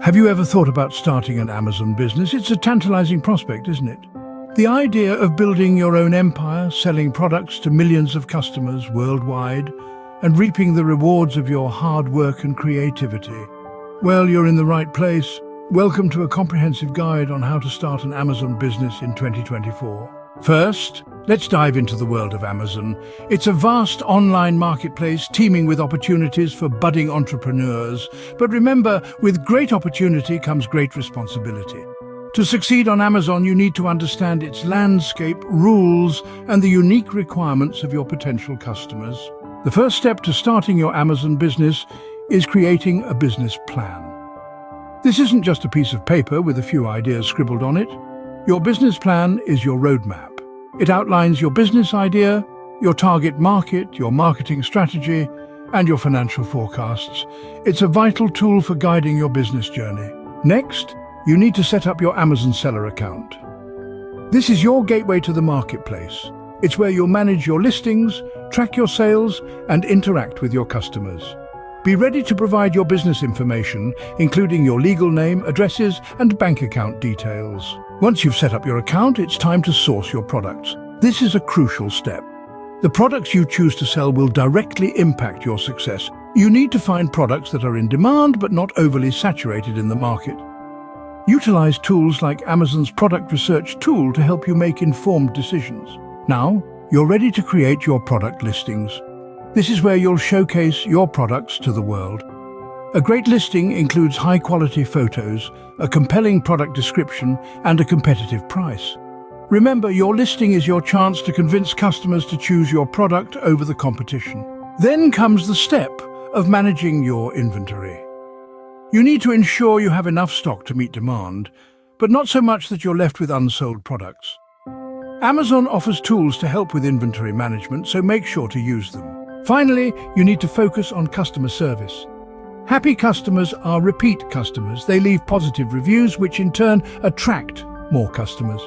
Have you ever thought about starting an Amazon business? It's a tantalizing prospect, isn't it? The idea of building your own empire, selling products to millions of customers worldwide, and reaping the rewards of your hard work and creativity. Well, you're in the right place. Welcome to a comprehensive guide on how to start an Amazon business in 2024. First, let's dive into the world of Amazon. It's a vast online marketplace teeming with opportunities for budding entrepreneurs. But remember, with great opportunity comes great responsibility. To succeed on Amazon, you need to understand its landscape, rules, and the unique requirements of your potential customers. The first step to starting your Amazon business is creating a business plan. This isn't just a piece of paper with a few ideas scribbled on it. Your business plan is your roadmap. It outlines your business idea, your target market, your marketing strategy, and your financial forecasts. It's a vital tool for guiding your business journey. Next, you need to set up your Amazon seller account. This is your gateway to the marketplace. It's where you'll manage your listings, track your sales, and interact with your customers. Be ready to provide your business information, including your legal name, addresses, and bank account details. Once you've set up your account, it's time to source your products. This is a crucial step. The products you choose to sell will directly impact your success. You need to find products that are in demand but not overly saturated in the market. Utilize tools like Amazon's product research tool to help you make informed decisions. Now, you're ready to create your product listings. This is where you'll showcase your products to the world. A great listing includes high-quality photos, a compelling product description, and a competitive price. Remember, your listing is your chance to convince customers to choose your product over the competition. Then comes the step of managing your inventory. You need to ensure you have enough stock to meet demand, but not so much that you're left with unsold products. Amazon offers tools to help with inventory management, so make sure to use them. Finally, you need to focus on customer service. Happy customers are repeat customers. They leave positive reviews, which in turn attract more customers.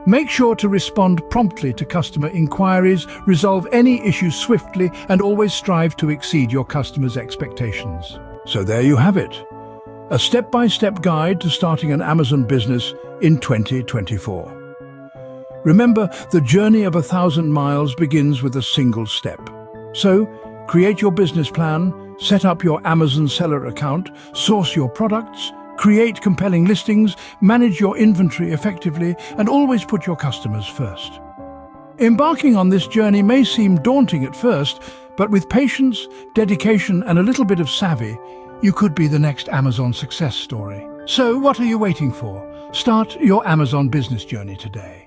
Make sure to respond promptly to customer inquiries, resolve any issues swiftly, and always strive to exceed your customers' expectations. So there you have it. A step-by-step guide to starting an Amazon business in 2024. Remember, the journey of 1,000 miles begins with a single step. So, create your business plan, set up your Amazon seller account, source your products, create compelling listings, manage your inventory effectively, and always put your customers first. Embarking on this journey may seem daunting at first, but with patience, dedication, and a little bit of savvy, you could be the next Amazon success story. So, what are you waiting for? Start your Amazon business journey today.